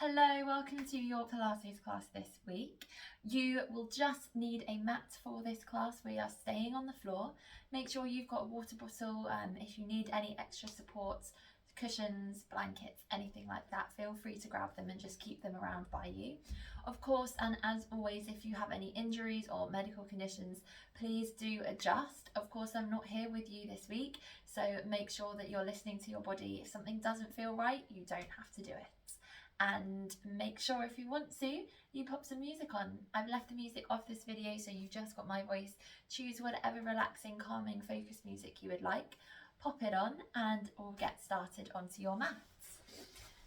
Hello, welcome to your Pilates class this week. You will just need a mat for this class. We are staying on the floor. Make sure you've got a water bottle. If you need any extra supports, cushions, blankets, anything like that, feel free to grab them and just keep them around by you. Of course, and as always, if you have any injuries or medical conditions, please do adjust. Of course, I'm not here with you this week, so make sure that you're listening to your body. If something doesn't feel right, you don't have to do it. And make sure if you want to, you pop some music on. I've left the music off this video, so you've just got my voice. Choose whatever relaxing, calming, focused music you would like. Pop it on and we'll get started onto your mats.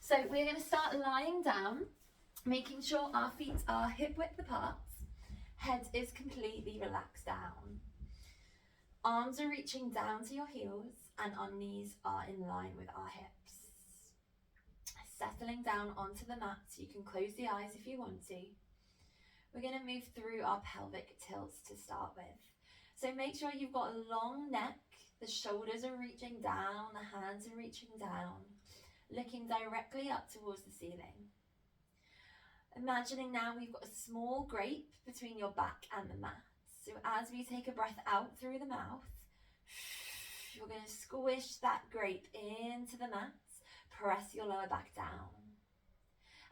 So we're going to start lying down, making sure our feet are hip width apart. Head is completely relaxed down. Arms are reaching down to your heels and our knees are in line with our hips. Settling down onto the mat, so you can close the eyes if you want to. We're going to move through our pelvic tilts to start with. So make sure you've got a long neck, the shoulders are reaching down, the hands are reaching down, looking directly up towards the ceiling. Imagining now we've got a small grape between your back and the mat. So as we take a breath out through the mouth, you're going to squish that grape into the mat. Press your lower back down.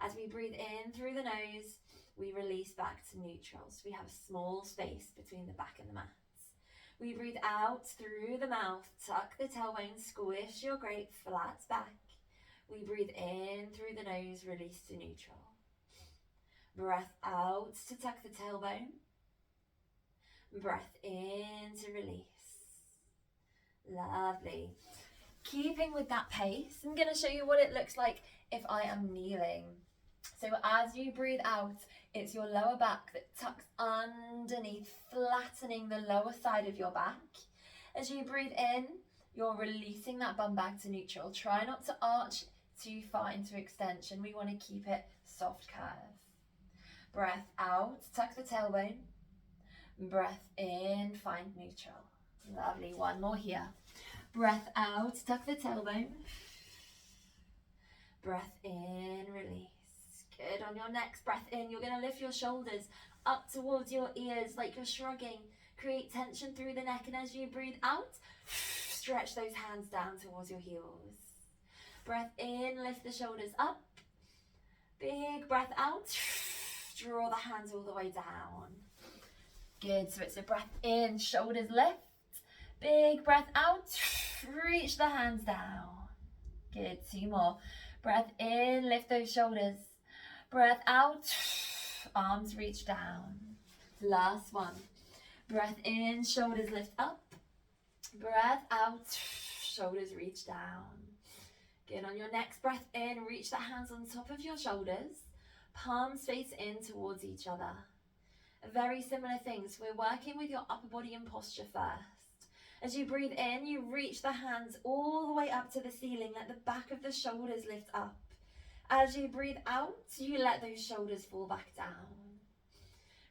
As we breathe in through the nose, we release back to neutral. So we have a small space between the back and the mats. We breathe out through the mouth, tuck the tailbone, squish your grape flat back. We breathe in through the nose, release to neutral. Breath out to tuck the tailbone. Breath in to release. Lovely. Keeping with that pace, I'm going to show you what it looks like if I am kneeling. So as you breathe out, it's your lower back that tucks underneath, flattening the lower side of your back. As you breathe in, you're releasing that bum back to neutral. Try not to arch too far into extension. We want to keep it soft curve. Breath out, tuck the tailbone. Breath in, find neutral. Lovely, one more here. Breath out, tuck the tailbone. Breath in, release. Good. On your next breath in, you're going to lift your shoulders up towards your ears like you're shrugging. Create tension through the neck, and as you breathe out, stretch those hands down towards your heels. Breath in, lift the shoulders up. Big breath out. Draw the hands all the way down. Good. So it's a breath in, shoulders lift. Big breath out, reach the hands down. Good, two more. Breath in, lift those shoulders. Breath out, arms reach down. Last one. Breath in, shoulders lift up. Breath out, shoulders reach down. Good, on your next breath in, reach the hands on top of your shoulders. Palms face in towards each other. Very similar things. We're working with your upper body and posture first. As you breathe in, you reach the hands all the way up to the ceiling. Let the back of the shoulders lift up. As you breathe out, you let those shoulders fall back down.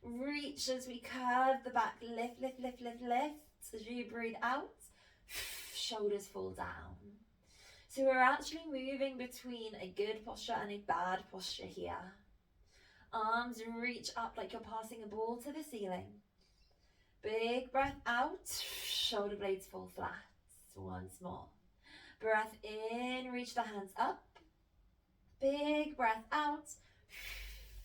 Reach as we curve the back. Lift, lift, lift, lift, lift. As you breathe out, shoulders fall down. So we're actually moving between a good posture and a bad posture here. Arms reach up like you're passing a ball to the ceiling. Big breath out, shoulder blades fall flat. Once more. Breath in, reach the hands up. Big breath out,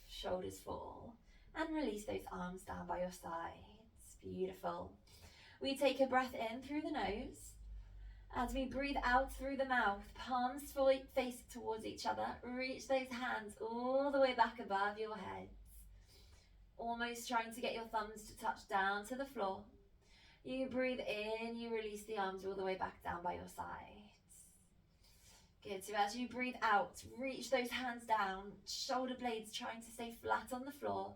shoulders fall. And release those arms down by your sides. Beautiful. We take a breath in through the nose. As we breathe out through the mouth, palms face towards each other. Reach those hands all the way back above your head. Almost trying to get your thumbs to touch down to the floor. You breathe in, you release the arms all the way back down by your sides. Good, so as you breathe out, reach those hands down, shoulder blades trying to stay flat on the floor.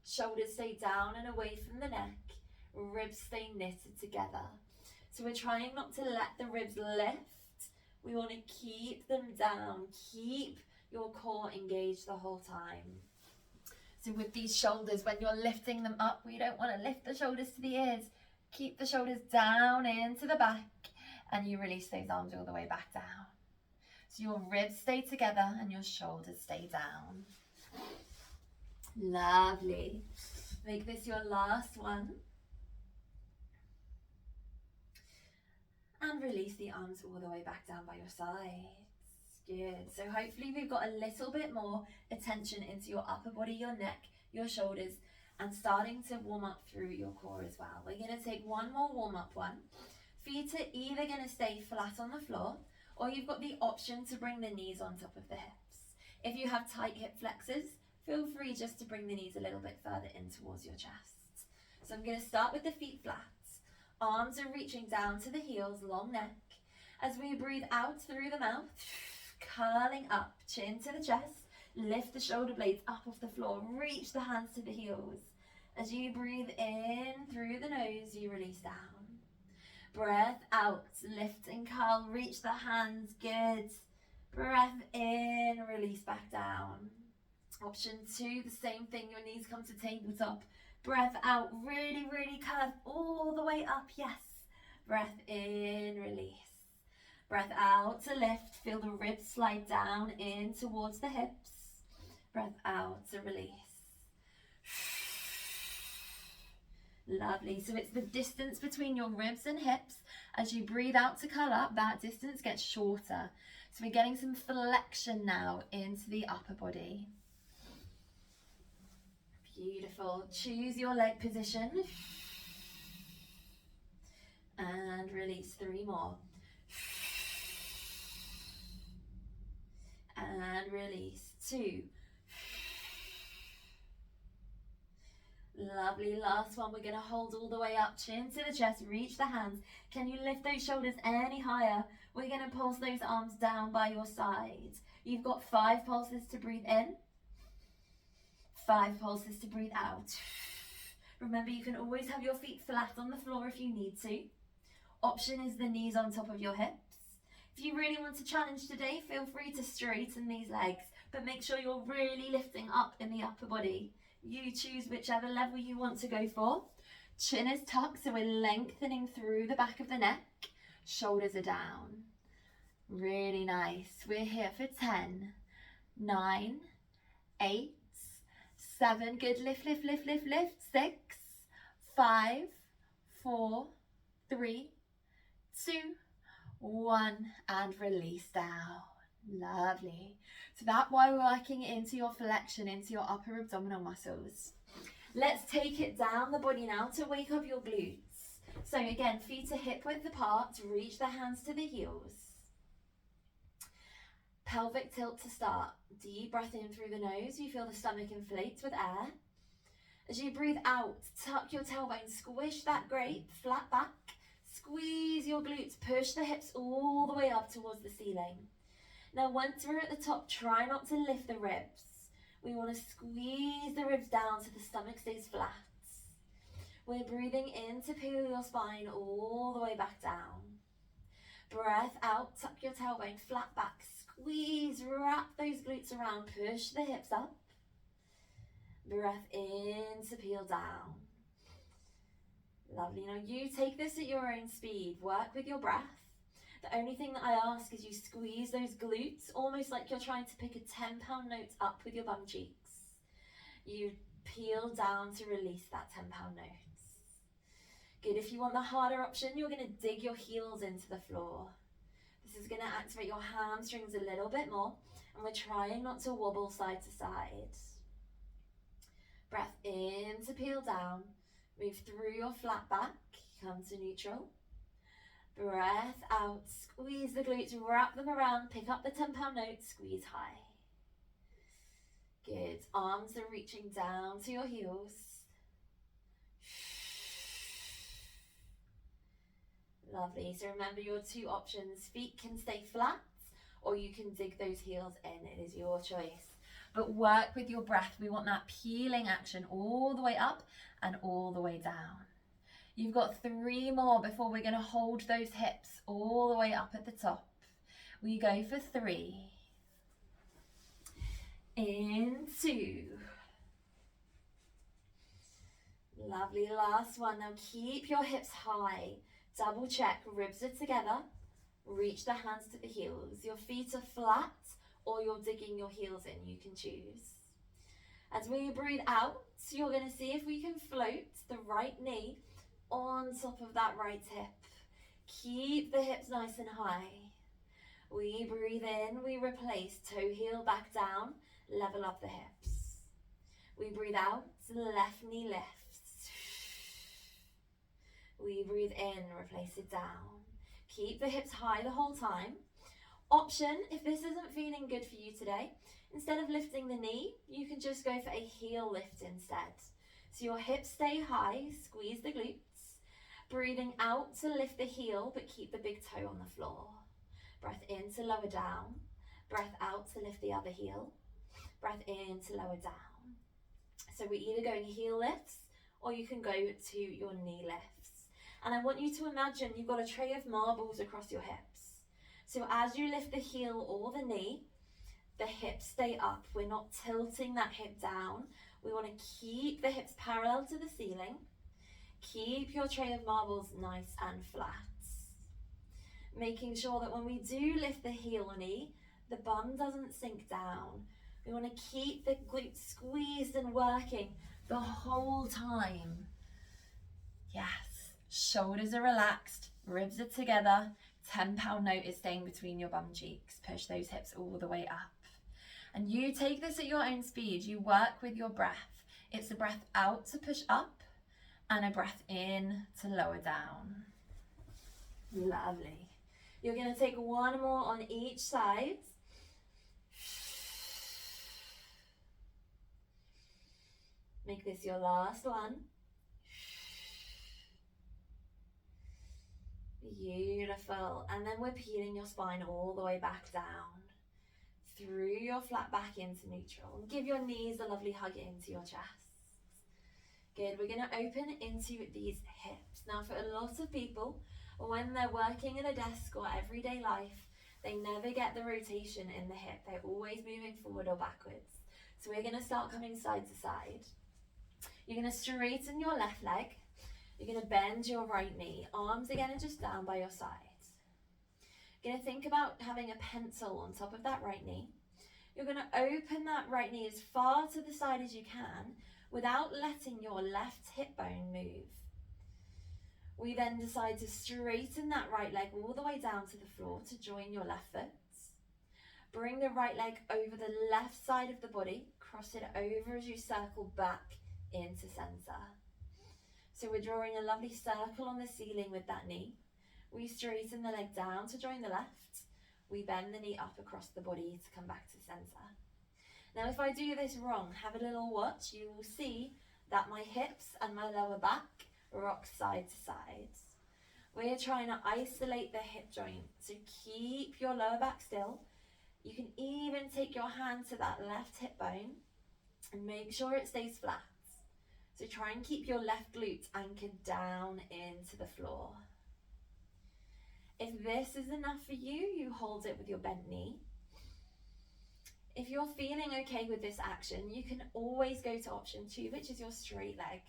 Shoulders stay down and away from the neck. Ribs stay knitted together. So we're trying not to let the ribs lift. We want to keep them down. Keep your core engaged the whole time. So with these shoulders, when you're lifting them up, we don't want to lift the shoulders to the ears. Keep the shoulders down into the back and you release those arms all the way back down. So your ribs stay together and your shoulders stay down. Lovely. Make this your last one. And release the arms all the way back down by your sides. Good. So hopefully we've got a little bit more attention into your upper body, your neck, your shoulders, and starting to warm up through your core as well. We're going to take one more warm up one. Feet are either going to stay flat on the floor, or you've got the option to bring the knees on top of the hips. If you have tight hip flexors, feel free just to bring the knees a little bit further in towards your chest. So I'm going to start with the feet flat. Arms are reaching down to the heels, long neck. As we breathe out through the mouth, curling up, chin to the chest, lift the shoulder blades up off the floor, reach the hands to the heels. As you breathe in through the nose, you release down. Breath out, lift and curl, reach the hands, good. Breath in, release back down. Option 2, the same thing, your knees come to tabletop. Breath out, really, really curve all the way up, yes. Breath in, release. Breath out to lift, feel the ribs slide down in towards the hips. Breath out to release. Lovely, so it's the distance between your ribs and hips. As you breathe out to curl up, that distance gets shorter. So we're getting some flexion now into the upper body. Beautiful. Choose your leg position. And release 3 more. And release 2. Lovely. Last one. We're going to hold all the way up, chin to the chest, reach the hands. Can you lift those shoulders any higher? We're going to pulse those arms down by your sides. You've got 5 pulses to breathe in. 5 pulses to breathe out. Remember, you can always have your feet flat on the floor if you need to. Option is the knees on top of your hips. If you really want to challenge today, feel free to straighten these legs, but make sure you're really lifting up in the upper body. You choose whichever level you want to go for. Chin is tucked, so we're lengthening through the back of the neck. Shoulders are down. Really nice. We're here for 10, 9, 8, 7, good, lift, lift, lift, lift, lift, 6, 5, 4, 3, 2, 1, and release down. Lovely. So that's why we're working into your flexion, into your upper abdominal muscles. Let's take it down the body now to wake up your glutes. So again, feet are hip width apart, reach the hands to the heels. Pelvic tilt to start. Deep breath in through the nose. You feel the stomach inflates with air. As you breathe out, tuck your tailbone, squish that grape, flat back. Squeeze your glutes, push the hips all the way up towards the ceiling. Now once we're at the top, try not to lift the ribs. We want to squeeze the ribs down so the stomach stays flat. We're breathing in to peel your spine all the way back down. Breath out, tuck your tailbone, flat back, squeeze, wrap those glutes around, push the hips up. Breath in to peel down. Lovely. Now you take this at your own speed. Work with your breath. The only thing that I ask is you squeeze those glutes, almost like you're trying to pick a 10-pound note up with your bum cheeks. You peel down to release that 10-pound note. Good. If you want the harder option, you're going to dig your heels into the floor. This is going to activate your hamstrings a little bit more, and we're trying not to wobble side to side. Breath in to peel down. Move through your flat back, come to neutral. Breath out, squeeze the glutes, wrap them around, pick up the 10-pound note, squeeze high. Good. Arms are reaching down to your heels. Lovely. So remember your 2 options. Feet can stay flat or you can dig those heels in. It is your choice. But work with your breath. We want that peeling action all the way up and all the way down. You've got 3 more before we're going to hold those hips all the way up at the top. We go for 3. In 2. Lovely, last one. Now keep your hips high. Double check, ribs are together. Reach the hands to the heels. Your feet are flat or you're digging your heels in, you can choose. As we breathe out, you're going to see if we can float the right knee on top of that right hip. Keep the hips nice and high. We breathe in, we replace toe heel back down, level up the hips. We breathe out, left knee lifts. We breathe in, replace it down. Keep the hips high the whole time. Option, if this isn't feeling good for you today, instead of lifting the knee, you can just go for a heel lift instead. So your hips stay high, squeeze the glutes. Breathing out to lift the heel, but keep the big toe on the floor. Breath in to lower down. Breath out to lift the other heel. Breath in to lower down. So we're either going heel lifts or you can go to your knee lifts. And I want you to imagine you've got a tray of marbles across your hips. So as you lift the heel or the knee, the hips stay up. We're not tilting that hip down. We want to keep the hips parallel to the ceiling. Keep your tray of marbles nice and flat. Making sure that when we do lift the heel or knee, the bum doesn't sink down. We want to keep the glutes squeezed and working the whole time. Yes. Shoulders are relaxed, ribs are together, 10-pound note is staying between your bum cheeks. Push those hips all the way up. And you take this at your own speed. You work with your breath. It's a breath out to push up and a breath in to lower down. Lovely. You're going to take one more on each side. Make this your last one. Beautiful. And then we're peeling your spine all the way back down through your flat back into neutral. And give your knees a lovely hug into your chest. Good. We're going to open into these hips. Now for a lot of people, when they're working at a desk or everyday life, they never get the rotation in the hip. They're always moving forward or backwards. So we're going to start coming side to side. You're going to straighten your left leg. You're going to bend your right knee. Arms are going to just down by your side. You're going to think about having a pencil on top of that right knee. You're going to open that right knee as far to the side as you can without letting your left hip bone move. We then decide to straighten that right leg all the way down to the floor to join your left foot. Bring the right leg over the left side of the body. Cross it over as you circle back into center. So we're drawing a lovely circle on the ceiling with that knee. We straighten the leg down to join the left. We bend the knee up across the body to come back to center. Now if I do this wrong, have a little watch. You will see that my hips and my lower back rock side to side. We're trying to isolate the hip joint. So keep your lower back still. You can even take your hand to that left hip bone and make sure it stays flat. So try and keep your left glute anchored down into the floor. If this is enough for you, you hold it with your bent knee. If you're feeling okay with this action, you can always go to option 2, which is your straight leg.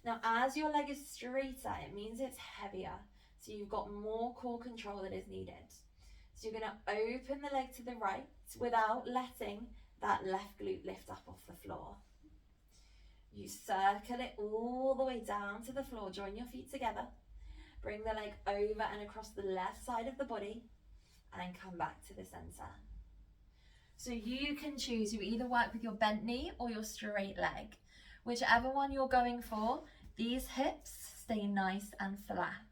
Now, as your leg is straighter, it means it's heavier. So you've got more core control that is needed. So you're going to open the leg to the right without letting that left glute lift up off the floor. You circle it all the way down to the floor. Join your feet together. Bring the leg over and across the left side of the body and come back to the center. So you can choose. You either work with your bent knee or your straight leg. Whichever one you're going for, these hips stay nice and flat.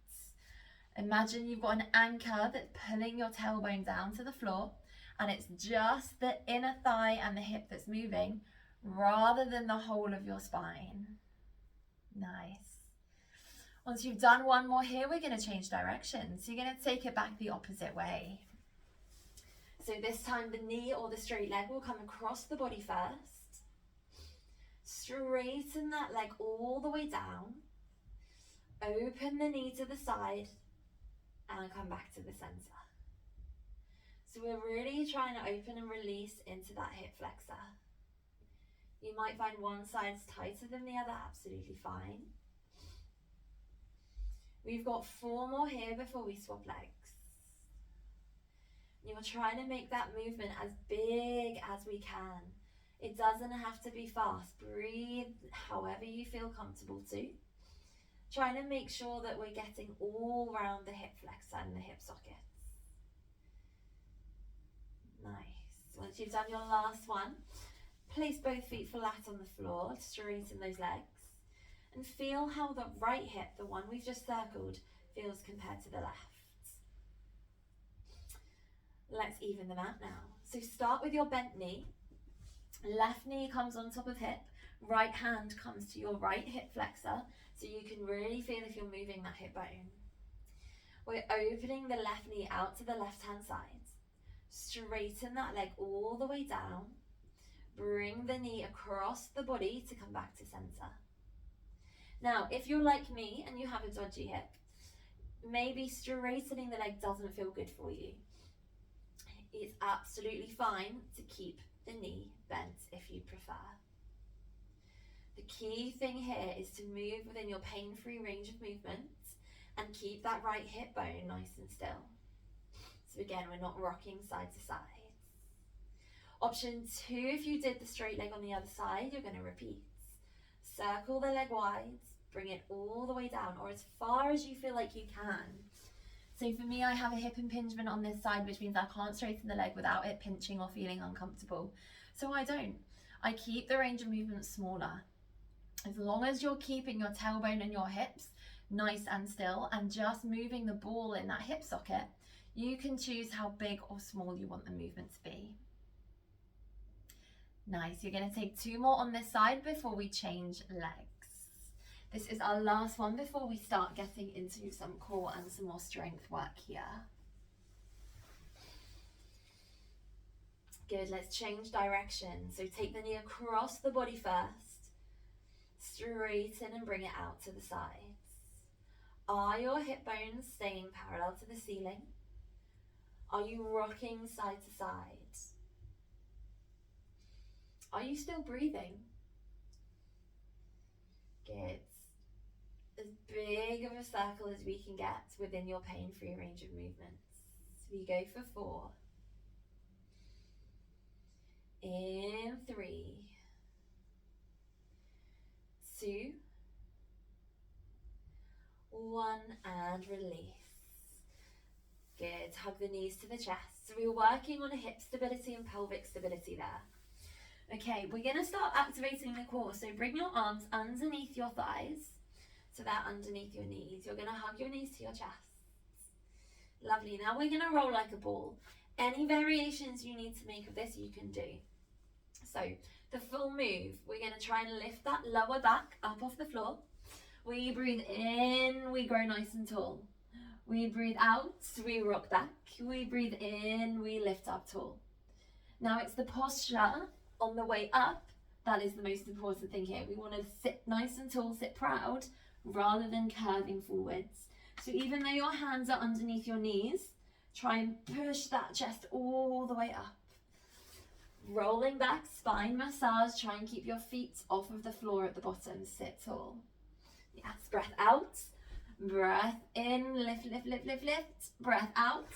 Imagine you've got an anchor that's pulling your tailbone down to the floor, and it's just the inner thigh and the hip that's moving rather than the whole of your spine. Nice. Once you've done one more here, we're going to change direction. So you're going to take it back the opposite way. So this time the knee or the straight leg will come across the body first. Straighten that leg all the way down. Open the knee to the side and come back to the center. So we're really trying to open and release into that hip flexor. You might find one side's tighter than the other, absolutely fine. We've got 4 more here before we swap legs. You're trying to make that movement as big as we can. It doesn't have to be fast. Breathe however you feel comfortable to. Trying to make sure that we're getting all around the hip flexor and the hip sockets. Nice. Once you've done your last one, place both feet flat on the floor, straighten those legs, and feel how the right hip, the one we've just circled, feels compared to the left. Let's even them out now. So start with your bent knee. Left knee comes on top of hip. Right hand comes to your right hip flexor, so you can really feel if you're moving that hip bone. We're opening the left knee out to the left hand side. Straighten that leg all the way down. Bring the knee across the body to come back to center. Now, if you're like me and you have a dodgy hip, maybe straightening the leg doesn't feel good for you. It's absolutely fine to keep the knee bent if you prefer. The key thing here is to move within your pain-free range of movement and keep that right hip bone nice and still. So again, we're not rocking side to side. Option 2, if you did the straight leg on the other side, you're going to repeat. Circle the leg wide, bring it all the way down, or as far as you feel like you can. So for me, I have a hip impingement on this side, which means I can't straighten the leg without it pinching or feeling uncomfortable. So I don't. I keep the range of movement smaller. As long as you're keeping your tailbone and your hips nice and still and just moving the ball in that hip socket, you can choose how big or small you want the movement to be. Nice. You're going to take 2 more on this side before we change legs. This is our last one before we start getting into some core and some more strength work here. Good, let's change direction. So take the knee across the body first. Straighten and bring it out to the sides. Are your hip bones staying parallel to the ceiling? Are you rocking side to side? Are you still breathing? Good. As big of a circle as we can get within your pain-free range of movements. So we go for 4. In 3, 2, 1, and release. Good. Hug the knees to the chest. So we're working on a hip stability and pelvic stability there. Okay, we're going to start activating the core. So bring your arms underneath your thighs, so they're underneath your knees. You're going to hug your knees to your chest. Lovely. Now we're going to roll like a ball. Any variations you need to make of this, you can do. So the full move, we're going to try and lift that lower back up off the floor. We breathe in, we grow nice and tall. We breathe out, we rock back. We breathe in, we lift up tall. Now it's the posture on the way up that is the most important thing here. We want to sit nice and tall, sit proud, rather than curving forwards. So even though your hands are underneath your knees, try and push that chest all the way up. Rolling back, spine massage. Try and keep your feet off of the floor at the bottom. Sit tall. Yes, breath out. Breath in, lift, lift, lift, lift, lift. Breath out.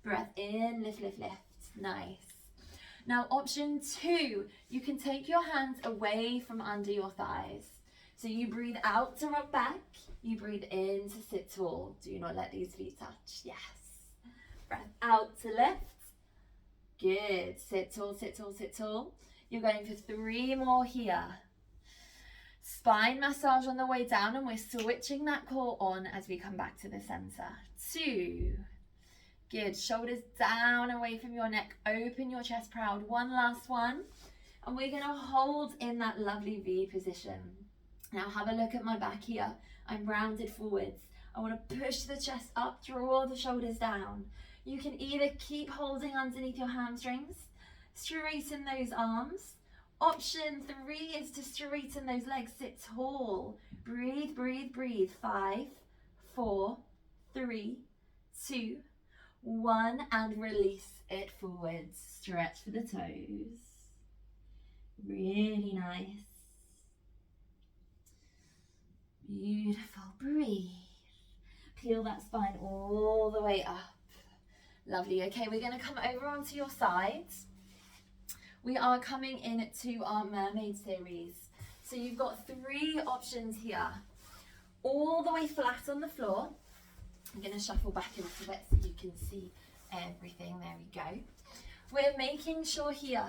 Breath in, lift, lift, lift. Nice. Now option 2, you can take your hands away from under your thighs. So you breathe out to rock back. You breathe in to sit tall. Do not let these feet touch. Yes. Breath out to lift. Good. Sit tall, sit tall, sit tall. You're going for 3 more here. Spine massage on the way down, and we're switching that core on as we come back to the center. 2. Good. Shoulders down away from your neck. Open your chest proud. 1 last one. And we're going to hold in that lovely V position. Now have a look at my back here. I'm rounded forwards. I want to push the chest up, draw the shoulders down. You can either keep holding underneath your hamstrings, straighten those arms. Option 3 is to straighten those legs, sit tall. Breathe, breathe, breathe. 5, 4, 3, 2, 1, and release it forwards. Stretch for the toes. Really nice. Beautiful. Breathe. Peel that spine all the way up. Lovely. Okay, we're going to come over onto your sides. We are coming into our mermaid series. So you've got 3 options here. All the way flat on the floor. I'm going to shuffle back a little bit so you can see everything. There we go. We're making sure here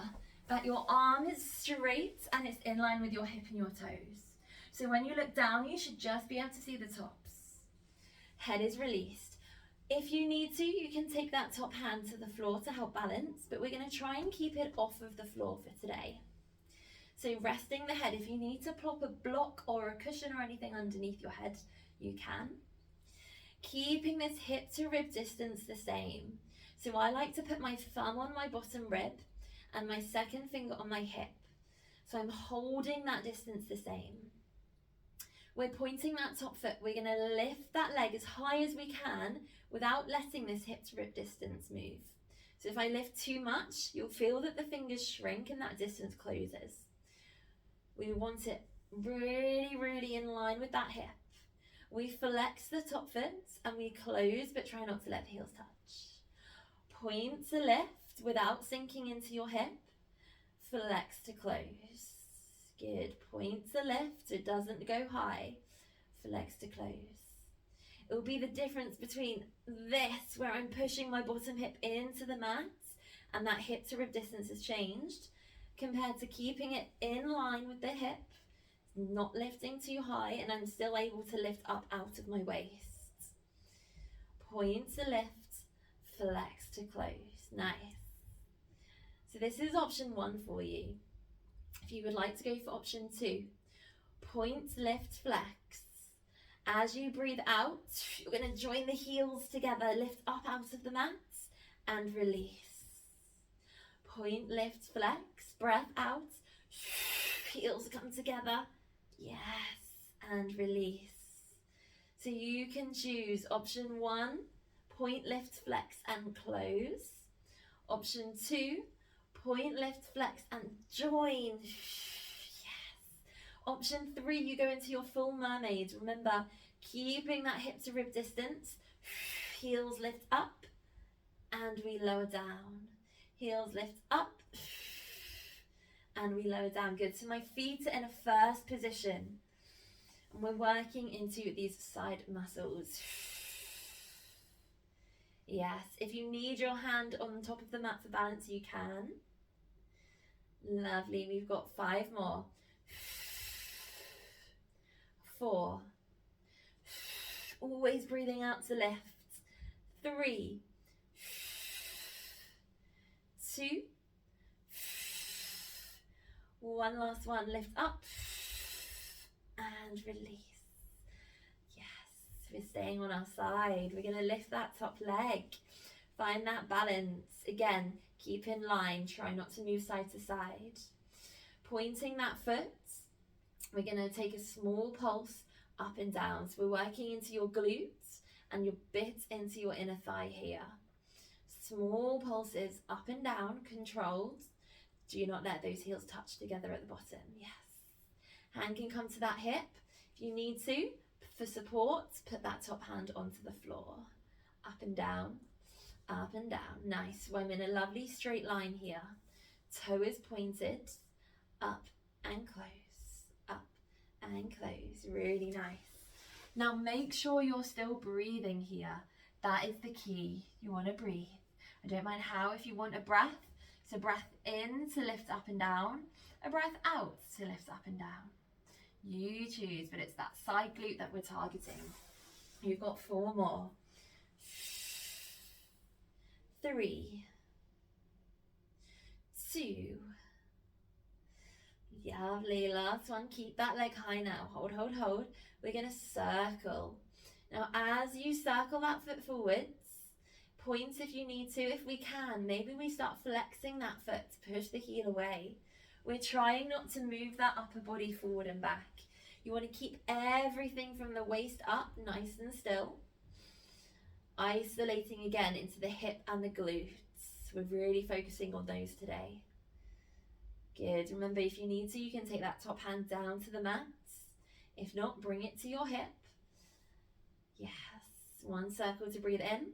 that your arm is straight and it's in line with your hip and your toes. So when you look down, you should just be able to see the tops. Head is released. If you need to, you can take that top hand to the floor to help balance, but we're going to try and keep it off of the floor for today. So resting the head, if you need to plop a block or a cushion or anything underneath your head, you can. Keeping this hip to rib distance the same. So I like to put my thumb on my bottom rib and my second finger on my hip. So I'm holding that distance the same. We're pointing that top foot. We're going to lift that leg as high as we can without letting this hip to rib distance move. So if I lift too much, you'll feel that the fingers shrink and that distance closes. We want it really, really in line with that hip. We flex the top foot and we close, but try not to let the heels touch. Point to lift without sinking into your hip. Flex to close. Good. Point to lift so it doesn't go high. Flex to close. It will be the difference between this, where I'm pushing my bottom hip into the mat and that hip to rib distance has changed, compared to keeping it in line with the hip, not lifting too high, and I'm still able to lift up out of my waist. Point to lift, flex to close. Nice. So this is option 1 for you. If you would like to go for option 2, point, lift, flex. As you breathe out, you're going to join the heels together, lift up out of the mat and release. Point, lift, flex, breath out, heels come together, yes, and release. So you can choose option 1, point, lift, flex and close. Option 2, point, lift, flex and join, yes. Option 3, you go into your full mermaid. Remember, keeping that hip to rib distance, heels lift up and we lower down. Heels lift up and we lower down. Good. So my feet are in a first position and we're working into these side muscles. Yes, if you need your hand on top of the mat for balance, you can. Lovely. We've got 5 more. 4. Always breathing out to lift. 3. 2. 1 last one. Lift up and release. Yes, we're staying on our side. We're going to lift that top leg. Find that balance. Again, keep in line. Try not to move side to side. Pointing that foot. We're going to take a small pulse up and down. So we're working into your glutes and your bit into your inner thigh here. Small pulses up and down, controlled. Do not let those heels touch together at the bottom. Yes. Hand can come to that hip. If you need to, for support, put that top hand onto the floor. Up and down, up and down. Nice. Well, I'm in a lovely straight line here. Toe is pointed, up and close, up and close. Really nice. Now make sure you're still breathing here. That is the key. You want to breathe. I don't mind how. If you want a breath, so breath in to lift up and down, a breath out to lift up and down. You choose, but it's that side glute that we're targeting. You've got 4 more. 3, 2. Lovely. Last one. Keep that leg high now. Hold, hold, hold. We're going to circle. Now, as you circle that foot forwards, point if you need to. If we can, maybe we start flexing that foot to push the heel away. We're trying not to move that upper body forward and back. You want to keep everything from the waist up nice and still. Isolating again into the hip and the glutes. We're really focusing on those today. Good. Remember, if you need to, you can take that top hand down to the mat. If not, bring it to your hip. Yes. 1 circle to breathe in.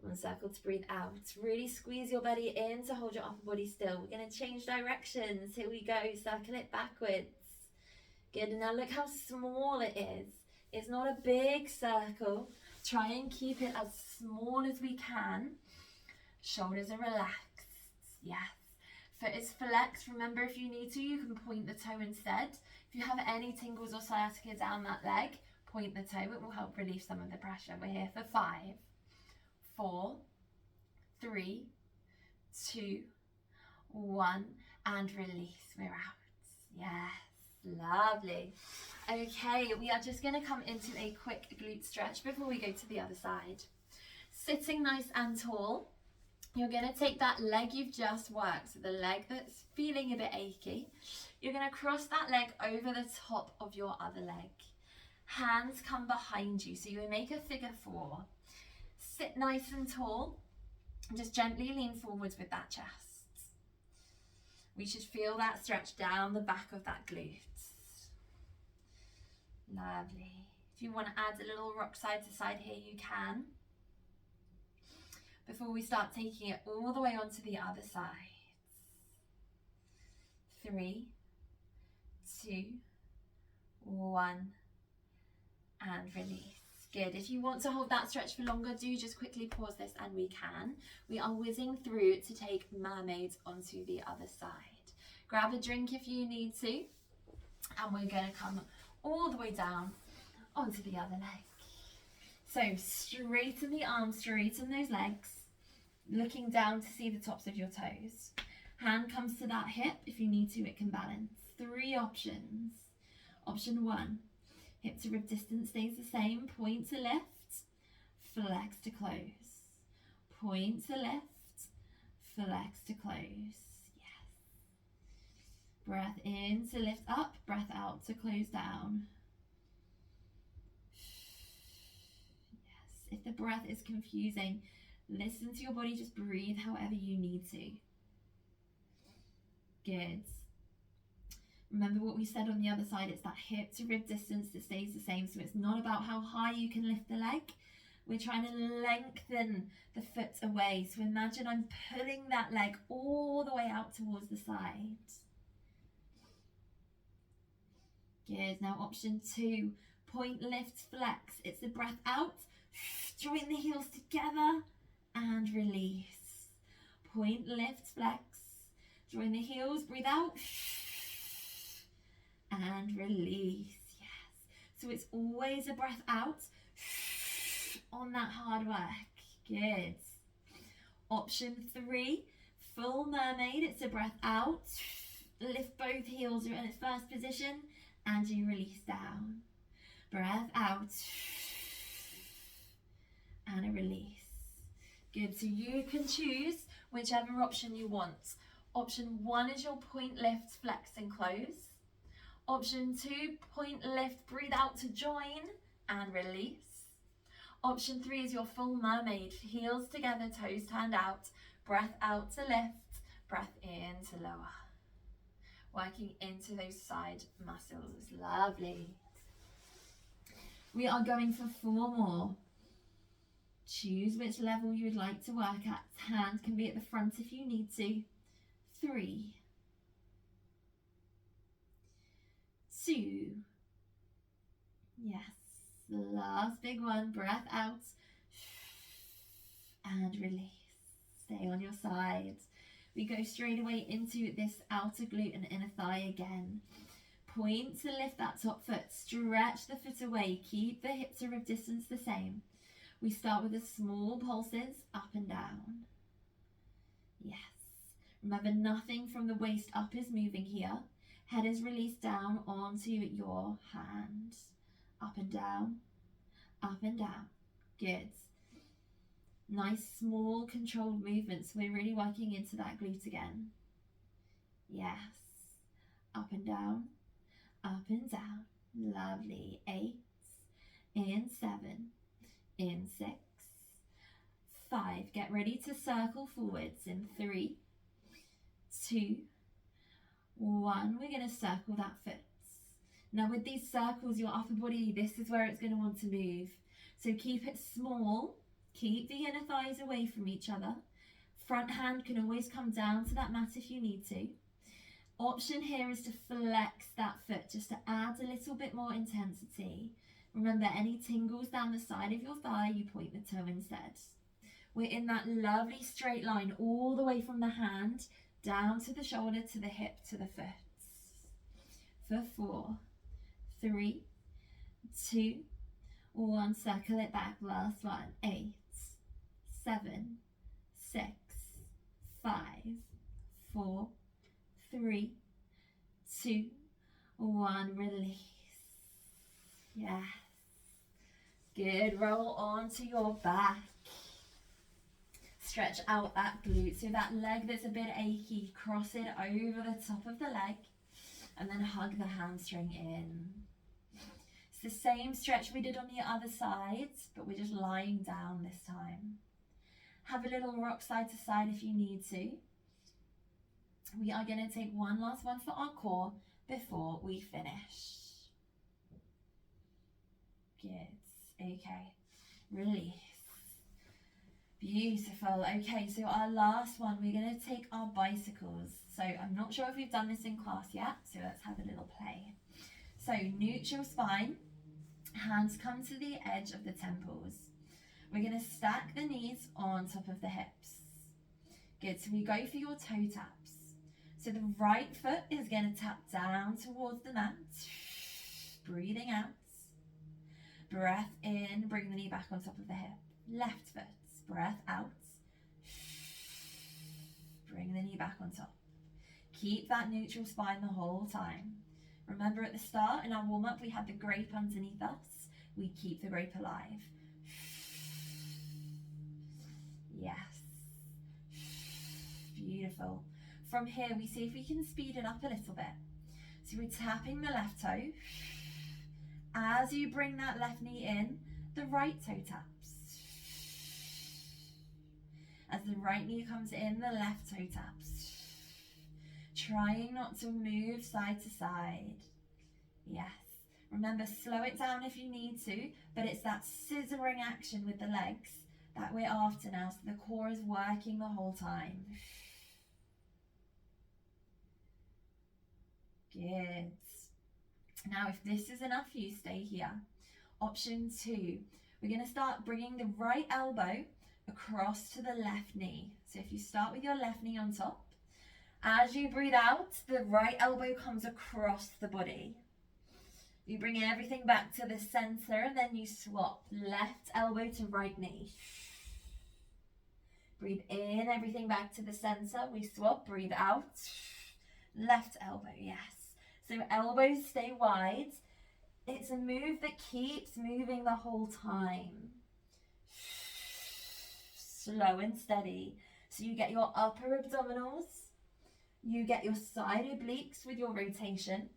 One circle to breathe out. Really squeeze your belly in to hold your upper body still. We're going to change directions. Here we go. Circle it backwards. Good. And now look how small it is. It's not a big circle. Try and keep it as small as we can. Shoulders are relaxed. Yes. Foot is flexed. Remember, if you need to, you can point the toe instead. If you have any tingles or sciatica down that leg, point the toe. It will help relieve some of the pressure. We're here for 5, 4, 3, 2, 1, and release. We're out. Yes, lovely. Okay, we are just going to come into a quick glute stretch before we go to the other side. Sitting nice and tall, you're going to take that leg you've just worked, so the leg that's feeling a bit achy. You're going to cross that leg over the top of your other leg. Hands come behind you, so you make a figure 4. Sit nice and tall, and just gently lean forwards with that chest. We should feel that stretch down the back of that glute. Lovely. If you want to add a little rock side to side here, you can. Before we start taking it all the way onto the other side. 3, 2, 1, and release. Good. If you want to hold that stretch for longer, do just quickly pause this and we can. We are whizzing through to take mermaids onto the other side. Grab a drink if you need to, and we're going to come all the way down onto the other leg. So straighten the arms, straighten those legs, looking down to see the tops of your toes. Hand comes to that hip. If you need to, it can balance. 3 options. Option 1, hip to rib distance stays the same. Point to lift, flex to close. Point to lift, flex to close. Breath in to lift up, breath out to close down. Yes, if the breath is confusing, listen to your body, just breathe however you need to. Good. Remember what we said on the other side, it's that hip to rib distance that stays the same, so it's not about how high you can lift the leg. We're trying to lengthen the foot away, so imagine I'm pulling that leg all the way out towards the side. Good. Now option 2, point, lift, flex. It's the breath out. Join the heels together and release. Point, lift, flex. Join the heels, breathe out and release. Yes. So it's always a breath out on that hard work. Good. Option 3, full mermaid. It's a breath out. Lift both heels, you're in its first position. And you release down. Breath out. And a release. Good, so you can choose whichever option you want. Option 1 is your point, lift, flex and close. Option 2, point, lift, breathe out to join and release. Option 3 is your full mermaid. Heels together, toes turned out. Breath out to lift, breath in to lower. Working into those side muscles. Lovely. We are going for 4 more. Choose which level you would like to work at. Hand can be at the front if you need to. 3, 2. Yes. Last big one. Breath out. And release. Stay on your side. We go straight away into this outer glute and inner thigh again. Point to lift that top foot. Stretch the foot away. Keep the hip to rib distance the same. We start with the small pulses up and down. Yes. Remember, nothing from the waist up is moving here. Head is released down onto your hand. Up and down. Up and down. Good. Nice, small, controlled movements. We're really working into that glute again. Yes. Up and down. Up and down. Lovely. 8. In 7. In 6. 5. Get ready to circle forwards in 3, 2, 1. We're going to circle that foot. Now with these circles, your upper body, this is where it's going to want to move. So keep it small Keep the inner thighs away from each other. Front hand can always come down to that mat if you need to. Option here is to flex that foot just to add a little bit more intensity. Remember, any tingles down the side of your thigh, you point the toe instead. We're in that lovely straight line all the way from the hand down to the shoulder, to the hip, to the foot. For 4, 3, 2, 1, circle it back, last one. 8, 7, 6, 5, 4, 3, 2, 1, release. Yes. Good, roll onto your back. Stretch out that glute, so that leg that's a bit achy, cross it over the top of the leg and then hug the hamstring in. It's the same stretch we did on the other side, but we're just lying down this time. Have a little rock side to side if you need to. We are going to take one last one for our core before we finish. Good. Okay. Release. Beautiful. Okay, so our last one, we're going to take our bicycles. So I'm not sure if we've done this in class yet, so let's have a little play. So neutral spine, hands come to the edge of the temples. We're going to stack the knees on top of the hips. Good, so we go for your toe taps. So the right foot is going to tap down towards the mat. Breathing out. Breath in, bring the knee back on top of the hip. Left foot, breath out. Bring the knee back on top. Keep that neutral spine the whole time. Remember at the start in our warm-up we had the grape underneath us. We keep the grape alive. Yes. Beautiful. From here we see if we can speed it up a little bit. So we're tapping the left toe. As you bring that left knee in, the right toe taps. As the right knee comes in, the left toe taps. Trying not to move side to side. Yes. Remember, slow it down if you need to, but it's that scissoring action with the legs that we're after now, so the core is working the whole time. Good. Now, if this is enough for you, stay here. Option 2, we're going to start bringing the right elbow across to the left knee. So if you start with your left knee on top, as you breathe out, the right elbow comes across the body. You bring everything back to the center and then you swap left elbow to right knee. Breathe in, everything back to the center. We swap, breathe out. Left elbow, yes. So elbows stay wide. It's a move that keeps moving the whole time. Slow and steady. So you get your upper abdominals, you get your side obliques with your rotation,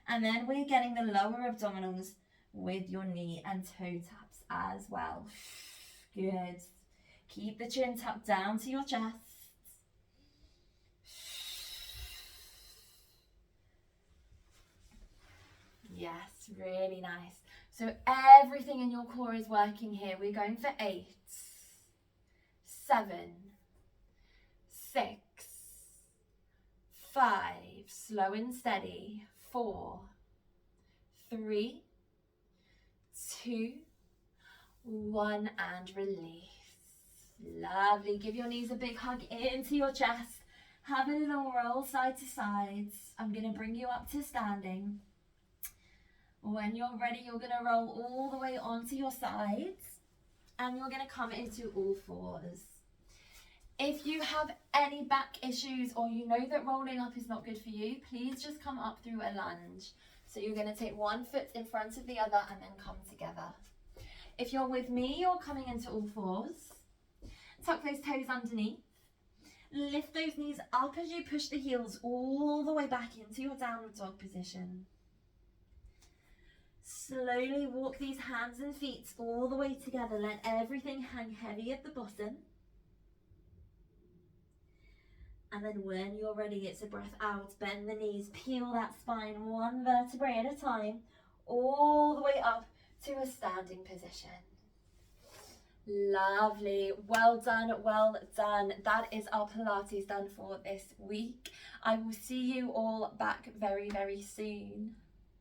and then we're getting the lower abdominals with your knee and toe taps as well. Good. Keep the chin tucked down to your chest. Yes, really nice. So everything in your core is working here. We're going for 8, 7, 6, 5, slow and steady, 4, 3, 2, 1, and release. Lovely. Give your knees a big hug into your chest. Have a little roll side to side. I'm going to bring you up to standing. When you're ready, you're going to roll all the way onto your sides and you're going to come into all fours. If you have any back issues or you know that rolling up is not good for you, please just come up through a lunge. So you're going to take one foot in front of the other and then come together. If you're with me, you're coming into all fours. Tuck those toes underneath. Lift those knees up as you push the heels all the way back into your downward dog position. Slowly walk these hands and feet all the way together. Let everything hang heavy at the bottom. And then when you're ready, it's a breath out. Bend the knees, peel that spine one vertebrae at a time, all the way up to a standing position. Lovely. Well done, well done. That is our Pilates done for this week. I will see you all back very, very soon.